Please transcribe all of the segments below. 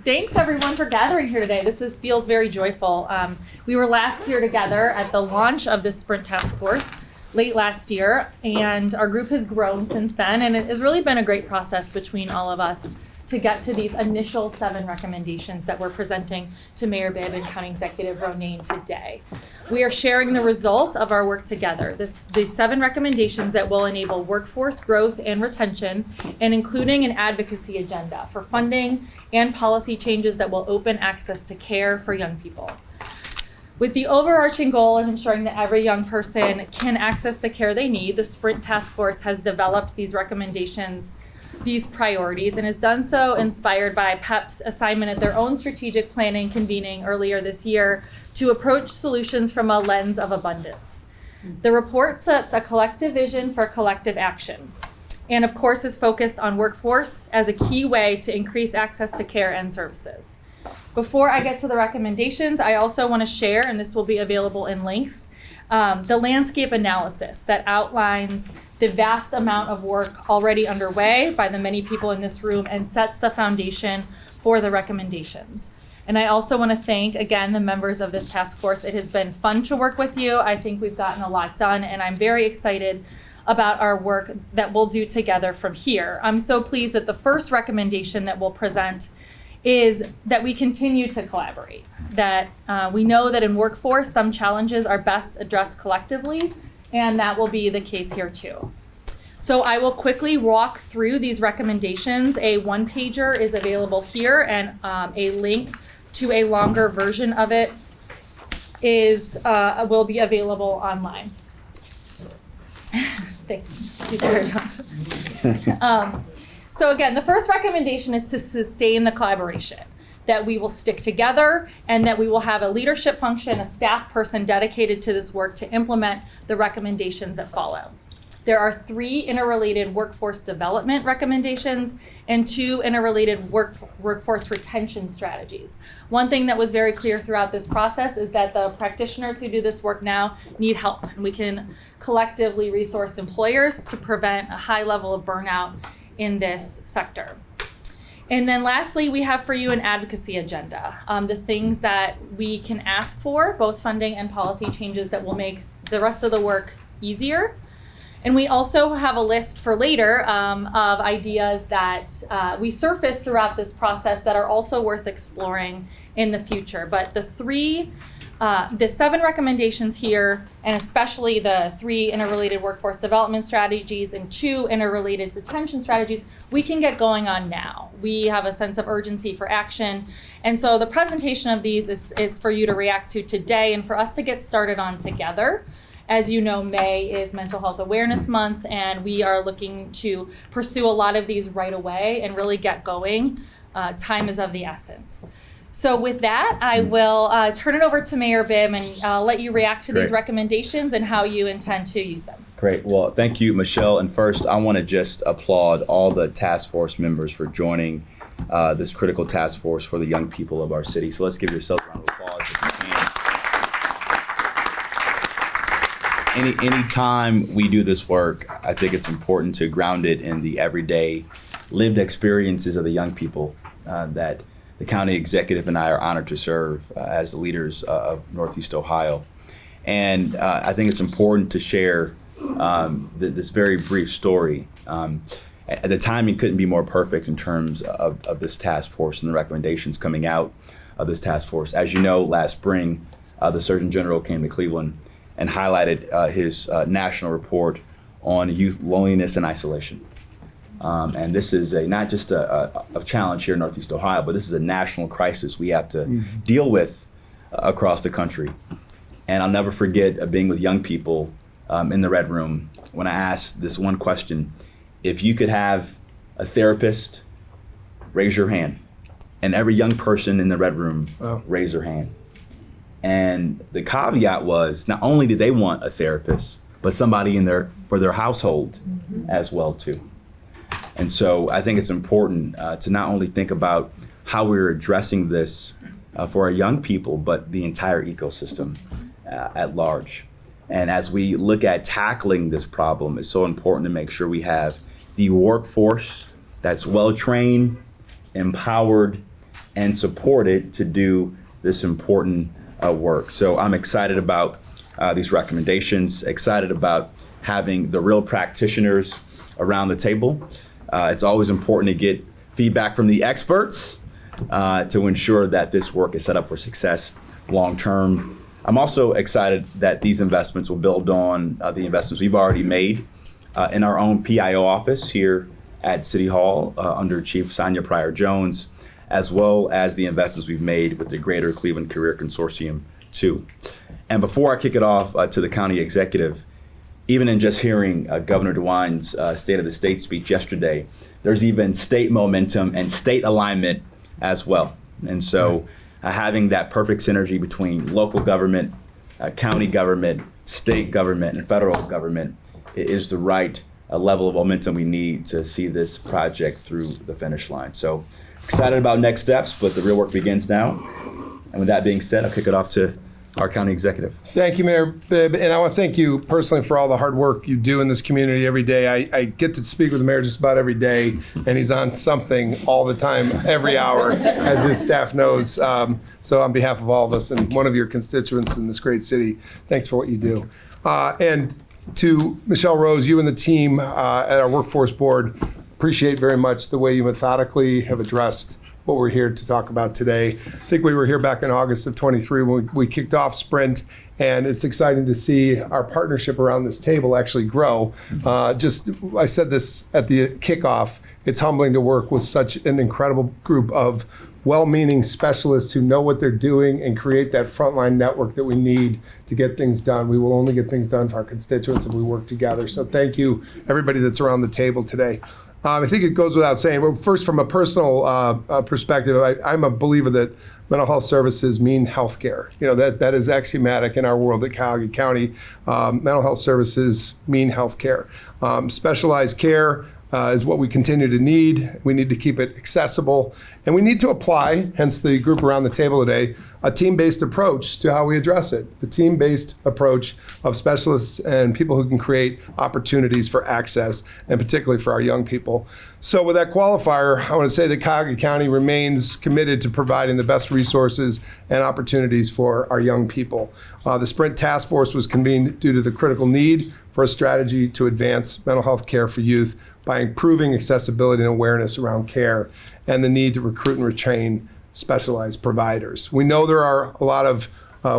Thanks everyone for gathering here today. Feels very joyful. We were last year together at the launch of this Sprint Task Force late last year, and our group has grown since then, and it has really been a great process between all of us to get to these initial 7 recommendations that we're presenting to Mayor Bibb and County Executive Ronayne today. We are sharing the results of our work together. These 7 recommendations that will enable workforce growth and retention, and including an advocacy agenda for funding and policy changes that will open access to care for young people. With the overarching goal of ensuring that every young person can access the care they need, the Sprint Task Force has developed these recommendations, these priorities, and has done so inspired by PEP's assignment at their own strategic planning convening earlier this year to approach solutions from a lens of abundance. The report sets a collective vision for collective action, and of course is focused on workforce as a key way to increase access to care and services. Before I get to the recommendations, I also want to share, and this will be available in links, the landscape analysis that outlines the vast amount of work already underway by the many people in this room and sets the foundation for the recommendations. And I also want to thank, again, the members of this task force. It has been fun to work with you. I think we've gotten a lot done, and I'm very excited about our work that we'll do together from here. I'm so pleased that the first recommendation that we'll present is that we continue to collaborate, that we know that in workforce, some challenges are best addressed collectively, and that will be the case here too. So I will quickly walk through these recommendations. A one-pager is available here, and a link to a longer version of it will be available online. Thanks. So again, the first recommendation is to sustain the collaboration, that we will stick together and that we will have a leadership function, a staff person dedicated to this work to implement the recommendations that follow. There are 3 interrelated workforce development recommendations and 2 interrelated workforce retention strategies. One thing that was very clear throughout this process is that the practitioners who do this work now need help, and we can collectively resource employers to prevent a high level of burnout in this sector. And then lastly, we have for you an advocacy agenda, the things that we can ask for, both funding and policy changes that will make the rest of the work easier. And we also have a list for later of ideas that we surface throughout this process that are also worth exploring in the future. But the 7 recommendations here, and especially the 3 interrelated workforce development strategies and 2 interrelated retention strategies, we can get going on now. We have a sense of urgency for action. And so the presentation of these is for you to react to today and for us to get started on together. As you know, May is Mental Health Awareness Month, and we are looking to pursue a lot of these right away and really get going. Time is of the essence. So with that, I will turn it over to Mayor Bibb and let you react to these recommendations and how you intend to use them. Great. Well, thank you, Michelle. And first, I want to just applaud all the task force members for joining this critical task force for the young people of our city. So let's give yourself a round of applause if you can. Anytime we do this work, I think it's important to ground it in the everyday lived experiences of the young people that the county executive and I are honored to serve as the leaders of Northeast Ohio. And I think it's important to share this very brief story. The timing couldn't be more perfect in terms of this task force and the recommendations coming out of this task force. As you know, last spring, the Surgeon General came to Cleveland and highlighted his national report on youth loneliness and isolation. And this is not just a challenge here in Northeast Ohio, but this is a national crisis we have to deal with across the country. And I'll never forget being with young people in the Red Room when I asked this one question: if you could have a therapist, raise your hand. And every young person in the Red Room raised their hand. And the caveat was, not only did they want a therapist, but somebody for their household as well too. And so I think it's important to not only think about how we're addressing this for our young people, but the entire ecosystem at large. And as we look at tackling this problem, it's so important to make sure we have the workforce that's well-trained, empowered, and supported to do this important work. So I'm excited about these recommendations, excited about having the real practitioners around the table. It's always important to get feedback from the experts to ensure that this work is set up for success long term. I'm also excited that these investments will build on the investments we've already made in our own PIO office here at City Hall under Chief Sonia Pryor-Jones, as well as the investments we've made with the Greater Cleveland Career Consortium too. And before I kick it off to the county executive, even in just hearing Governor DeWine's State of the State speech yesterday, there's even state momentum and state alignment as well. And so having that perfect synergy between local government, county government, state government, and federal government is the right level of momentum we need to see this project through the finish line. So excited about next steps, but the real work begins now. And with that being said, I'll kick it off to our county executive. Thank you, Mayor Bibb. And I want to thank you personally for all the hard work you do in this community every day. I get to speak with the mayor just about every day, and he's on something all the time, every hour, as his staff knows. So on behalf of all of us and one of your constituents in this great city, thanks for what you do. And to Michelle Rose, you and the team at our workforce board, appreciate very much the way you methodically have addressed what we're here to talk about today. I think we were here back in August of 23 when we kicked off Sprint, and it's exciting to see our partnership around this table actually grow. I said this at the kickoff, it's humbling to work with such an incredible group of well-meaning specialists who know what they're doing and create that frontline network that we need to get things done. We will only get things done for our constituents if we work together. So thank you, everybody that's around the table today. I think it goes without saying, but first from a personal perspective, I'm a believer that mental health services mean healthcare. You know, that is axiomatic in our world at Cuyahoga County. Mental health services mean healthcare. Specialized care is what we continue to need. We need to keep it accessible, and we need to apply, hence the group around the table today, a team-based approach to how we address it. The team-based approach of specialists and people who can create opportunities for access, and particularly for our young people. So with that qualifier, I want to say that Cuyahoga County remains committed to providing the best resources and opportunities for our young people. The Sprint Task Force was convened due to the critical need for a strategy to advance mental health care for youth by improving accessibility and awareness around care, and the need to recruit and retain specialized providers. We know there are a lot of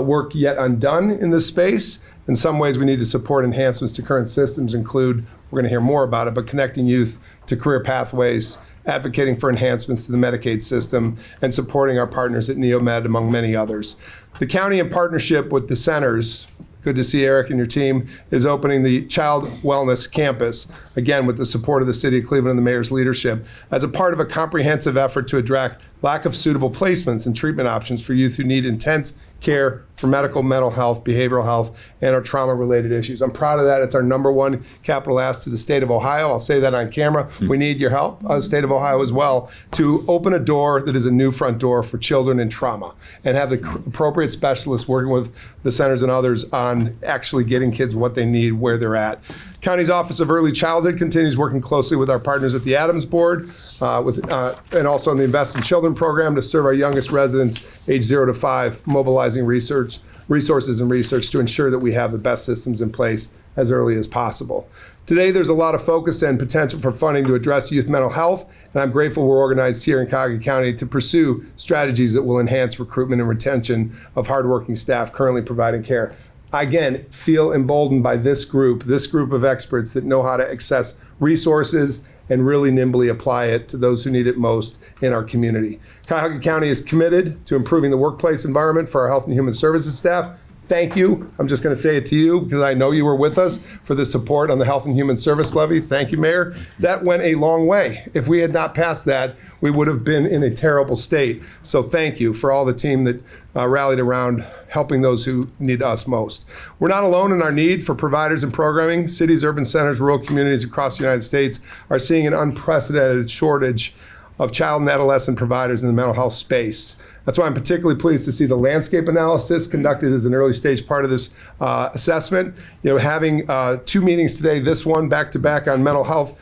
work yet undone in this space. In some ways, we need to support enhancements to current systems include, we're going to hear more about it, but connecting youth to career pathways, advocating for enhancements to the Medicaid system, and supporting our partners at NeoMed, among many others. The county, in partnership with the centers, good to see Eric and your team, is opening the Child Wellness Campus, again with the support of the City of Cleveland and the mayor's leadership, as a part of a comprehensive effort to address lack of suitable placements and treatment options for youth who need intense care for medical, mental health, behavioral health, and our trauma-related issues. I'm proud of that. It's our #1 capital ask to the state of Ohio. I'll say that on camera. We need your help, the state of Ohio as well, to open a door that is a new front door for children in trauma and have the appropriate specialists working with the centers and others on actually getting kids what they need where they're at. County's Office of Early Childhood continues working closely with our partners at the Adams Board and also in the Invest in Children program to serve our youngest residents age 0 to 5, mobilizing resources and research to ensure that we have the best systems in place as early as possible. Today, there's a lot of focus and potential for funding to address youth mental health, and I'm grateful we're organized here in Cuyahoga County to pursue strategies that will enhance recruitment and retention of hardworking staff currently providing care. I, again, feel emboldened by this group of experts that know how to access resources and really nimbly apply it to those who need it most in our community. Cuyahoga County is committed to improving the workplace environment for our health and human services staff. Thank you. I'm just going to say it to you because I know you were with us for the support on the Health and Human Service Levy. Thank you, Mayor. That went a long way. If we had not passed that, we would have been in a terrible state. So thank you for all the team that rallied around helping those who need us most. We're not alone in our need for providers and programming. Cities, urban centers, rural communities across the United States are seeing an unprecedented shortage of child and adolescent providers in the mental health space. That's why I'm particularly pleased to see the landscape analysis conducted as an early stage part of this assessment. Having 2 meetings today, this one back to back on mental health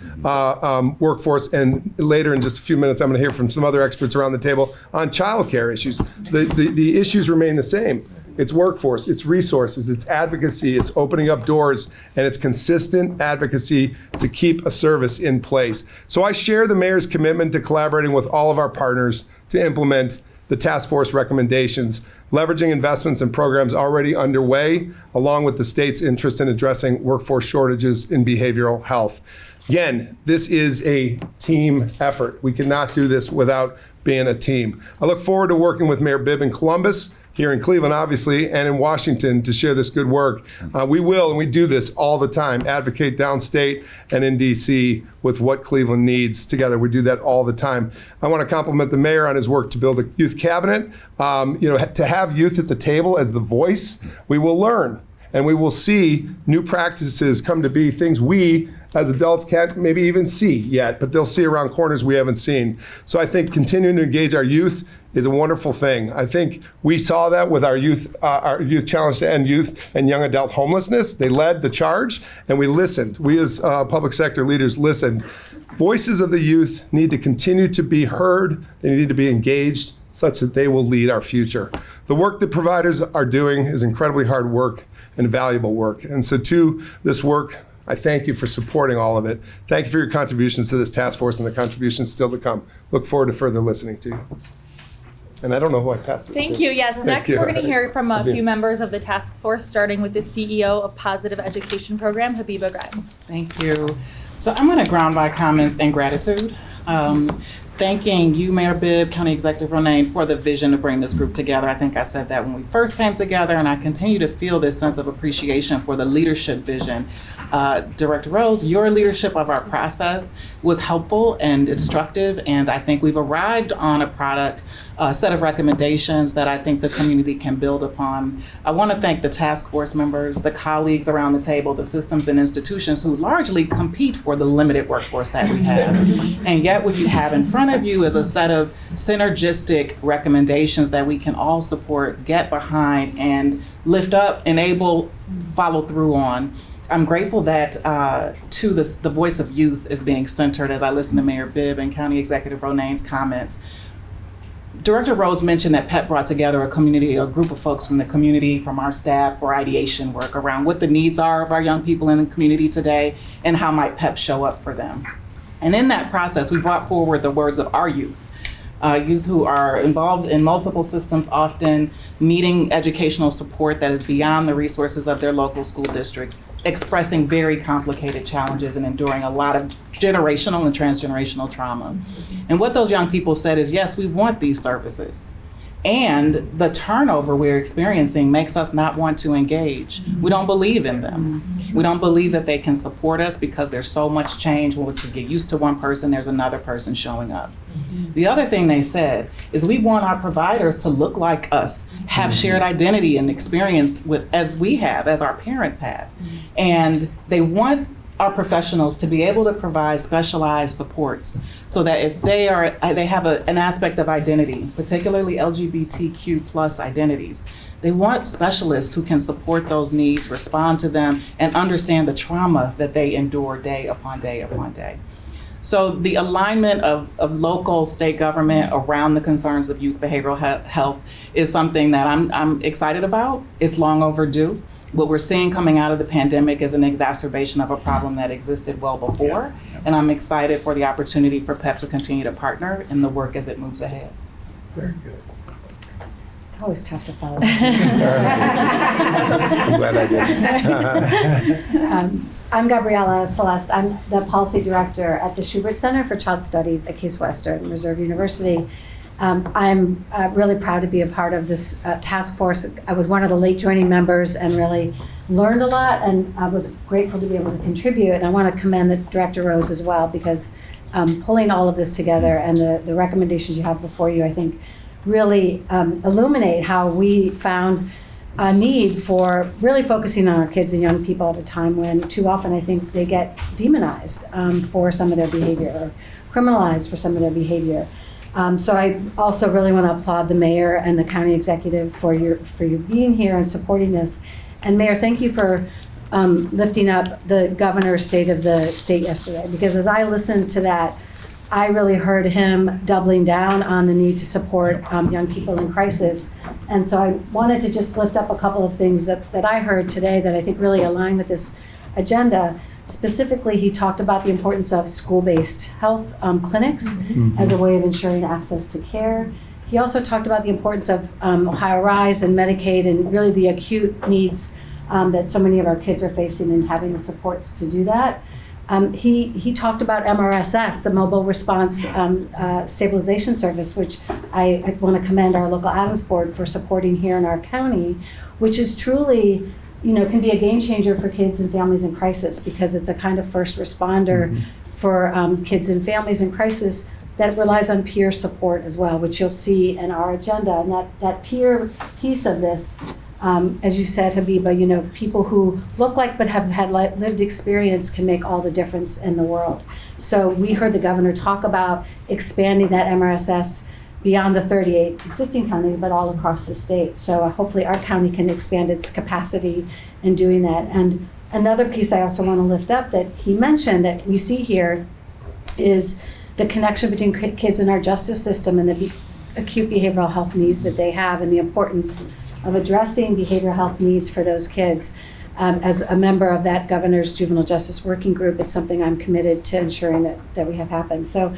workforce, and later in just a few minutes I'm going to hear from some other experts around the table on childcare issues. The issues remain the same. It's workforce, it's resources, it's advocacy, it's opening up doors, and it's consistent advocacy to keep a service in place. So I share the mayor's commitment to collaborating with all of our partners to implement the task force recommendations, leveraging investments and programs already underway, along with the state's interest in addressing workforce shortages in behavioral health. Again, this is a team effort. We cannot do this without being a team. I look forward to working with Mayor Bibb in Columbus, here in Cleveland, obviously, and in Washington to share this good work. We will, and we do this all the time, advocate downstate and in DC with what Cleveland needs together. We do that all the time. I want to compliment the mayor on his work to build a youth cabinet. To have youth at the table as the voice, we will learn and we will see new practices come to be, things we as adults can't maybe even see yet, but they'll see around corners we haven't seen. So I think continuing to engage our youth is a wonderful thing. I think we saw that with our youth challenge to end youth and young adult homelessness. They led the charge and we listened. We as public sector leaders listened. Voices of the youth need to continue to be heard. They need to be engaged such that they will lead our future. The work that providers are doing is incredibly hard work and valuable work. And so to this work, I thank you for supporting all of it. Thank you for your contributions to this task force and the contributions still to come. Look forward to further listening to you. And I don't know who I passed this to. Thank you. Yes, next you. we're going to hear from a few members of the task force, starting with the CEO of Positive Education Program, Habiba Grimes. Thank you. So I'm going to ground my comments in gratitude. Thanking you, Mayor Bibb, County Executive Ronayne, for the vision to bring this group together. I think I said that when we first came together, and I continue to feel this sense of appreciation for the leadership vision. Director Rose, your leadership of our process was helpful and instructive, and I think we've arrived on a set of recommendations that I think the community can build upon. I want to thank the task force members, the colleagues around the table, the systems and institutions who largely compete for the limited workforce that we have. And yet what you have in front of you is a set of synergistic recommendations that we can all support, get behind, and lift up, enable, follow through on. I'm grateful that the voice of youth is being centered as I listen to Mayor Bibb and County Executive Ronayne's comments. Director Rose mentioned that PEP brought together a group of folks from the community, from our staff, for ideation work around what the needs are of our young people in the community today and how might PEP show up for them. And in that process, we brought forward the words of our youth. Youth who are involved in multiple systems, often needing educational support that is beyond the resources of their local school districts, expressing very complicated challenges and enduring a lot of generational and transgenerational trauma. And what those young people said is, yes, we want these services. And the turnover we're experiencing makes us not want to engage. We don't believe in them. We don't believe that they can support us because there's so much change. When we get used to one person, there's another person showing up. The other thing they said is we want our providers to look like us, have shared identity and experience as our parents have. And they want our professionals to be able to provide specialized supports so that if they have an aspect of identity, particularly LGBTQ plus identities, they want specialists who can support those needs, respond to them, and understand the trauma that they endure day upon day upon day. So the alignment of local, state government around the concerns of youth behavioral health is something that I'm excited about. It's long overdue. What we're seeing coming out of the pandemic is an exacerbation of a problem that existed well before. And I'm excited for the opportunity for PEP to continue to partner in the work as it moves ahead. Very good. It's always tough to follow. I'm glad I did. I'm Gabriella Celeste. I'm the policy director at the Schubert Center for Child Studies at Case Western Reserve University. I'm really proud to be a part of this task force. I was one of the late joining members and really learned a lot, and I was grateful to be able to contribute. And I want to commend the Director Rose as well, because pulling all of this together and the recommendations you have before you, I think, really illuminate how we found a need for really focusing on our kids and young people at a time when too often I think they get demonized for some of their behavior or criminalized for some of their behavior. So I also really want to applaud the mayor and the county executive for you being here and supporting this. And Mayor, thank you for lifting up the governor's state of the state yesterday, because as I listened to that, I really heard him doubling down on the need to support young people in crisis. And so I wanted to just lift up a couple of things that I heard today that I think really align with this agenda. Specifically, he talked about the importance of school-based health clinics as a way of ensuring access to care. He also talked about the importance of Ohio Rise and Medicaid and really the acute needs that so many of our kids are facing and having the supports to do that. He talked about MRSS, the Mobile Response Stabilization Service, which I want to commend our local Adams Board for supporting here in our county, which is truly, can be a game changer for kids and families in crisis, because it's a kind of first responder for kids and families in crisis that relies on peer support as well, which you'll see in our agenda. And that peer piece of this, as you said, Habiba, people who look like but have had lived experience can make all the difference in the world. So we heard the governor talk about expanding that MRSS beyond the 38 existing counties, but all across the state. So hopefully our county can expand its capacity in doing that. And another piece I also want to lift up that he mentioned that we see here is the connection between kids in our justice system and the acute behavioral health needs that they have, and the importance of addressing behavioral health needs for those kids. As a member of that governor's juvenile justice working group, it's something I'm committed to ensuring that we have happen. So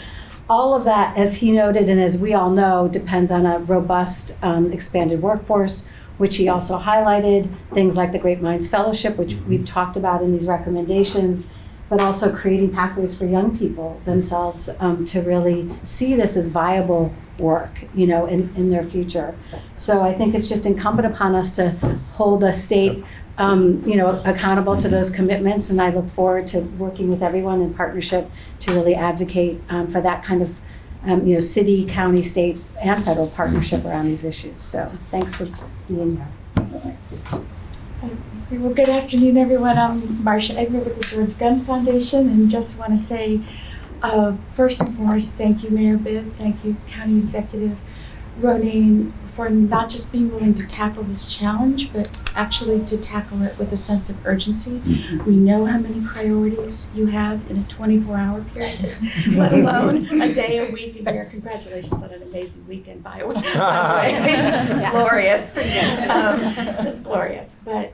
all of that, as he noted, and as we all know, depends on a robust, expanded workforce, which he also highlighted, things like the Great Minds Fellowship, which we've talked about in these recommendations, but also creating pathways for young people themselves to really see this as viable work, in their future. So I think it's just incumbent upon us to hold a state accountable to those commitments, and I look forward to working with everyone in partnership to really advocate for that kind of city, county, state, and federal partnership around these issues. So thanks for being here. Well, good afternoon, everyone. I'm Marcia Egger with the George Gunn Foundation, and just want to say, first and foremost, thank you, Mayor Bibb, thank you, County Executive Ronayne, for not just being willing to tackle this challenge, but actually to tackle it with a sense of urgency. We know how many priorities you have in a 24-hour period, let alone a day, a week, a year. Congratulations on an amazing weekend, by the way. Yeah. Glorious. Just glorious. But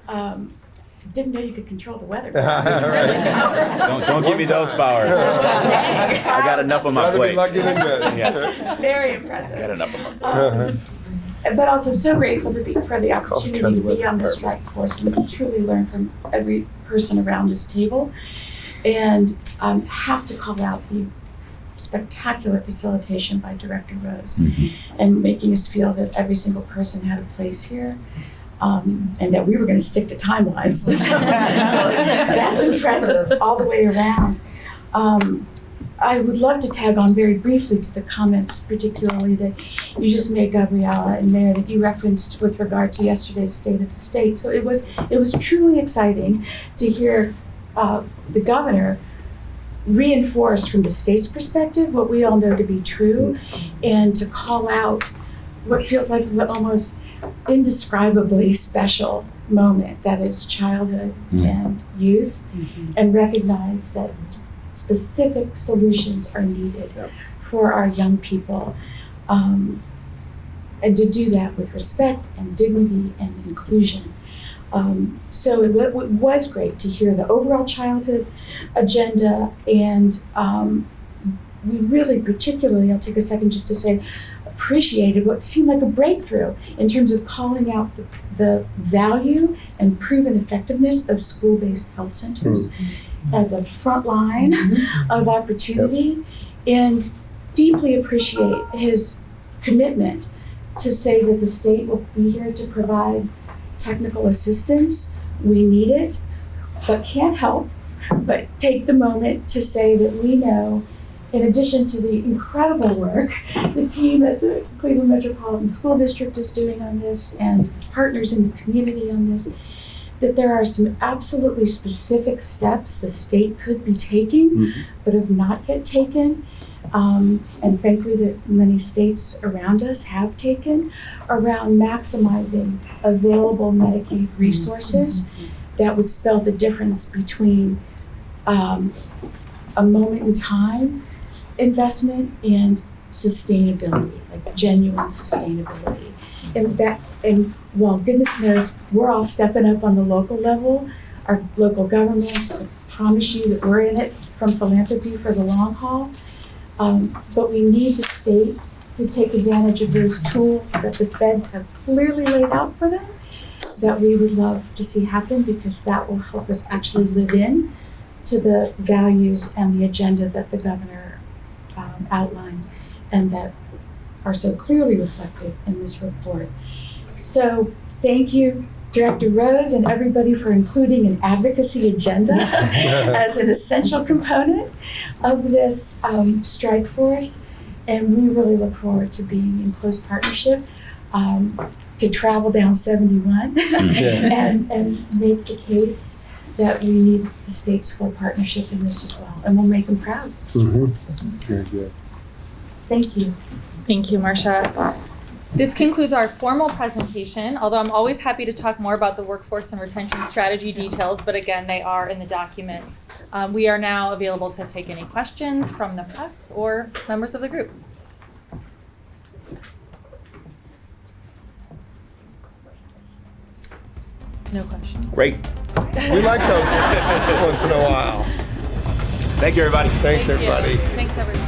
didn't know you could control the weather. Don't give me those powers. I got enough on my plate. Yeah. Very impressive. Got enough on my plate. But also I'm so grateful for the opportunity to be on the strike force and truly learn from every person around this table. And have to call out the spectacular facilitation by Director Rose and making us feel that every single person had a place here. And that we were going to stick to timelines. So that's impressive all the way around. I would love to tag on very briefly to the comments, particularly that you just made, Gabriella and Mayor, that you referenced with regard to yesterday's State of the State. So it was truly exciting to hear the governor reinforce from the state's perspective what we all know to be true, and to call out what feels like the almost indescribably special moment that is childhood and youth, and recognize that specific solutions are needed for our young people, and to do that with respect and dignity and inclusion. So it was great to hear the overall childhood agenda, and we really particularly, I'll take a second just to say, appreciated what seemed like a breakthrough in terms of calling out the value and proven effectiveness of school-based health centers as a front line of opportunity, and deeply appreciate his commitment to say that the state will be here to provide technical assistance. We need it, but can't help but take the moment to say that we know, in addition to the incredible work the team at the Cleveland Metropolitan School District is doing on this, and partners in the community on this, that there are some absolutely specific steps the state could be taking, but have not yet taken, and frankly that many states around us have taken, around maximizing available Medicaid resources that would spell the difference between a moment in time investment and sustainability, like genuine sustainability. And while goodness knows we're all stepping up on the local level, our local governments, I promise you that we're in it from philanthropy for the long haul. But we need the state to take advantage of those tools that the feds have clearly laid out for them, that we would love to see happen, because that will help us actually live in to the values and the agenda that the governor outlined and that are so clearly reflected in this report. So thank you, Director Rose, and everybody for including an advocacy agenda as an essential component of this strike force. And we really look forward to being in close partnership to travel down 71 and make the case that we need the state's full partnership in this as well. And we'll make them proud. Very good. Thank you. Thank you, Marcia. This concludes our formal presentation, although I'm always happy to talk more about the workforce and retention strategy details, but again, they are in the documents. We are now available to take any questions from the press or members of the group. No questions. Great. We like those once in a while. Thank you, everybody. Thanks, Thank you. everybody. Thanks, everybody.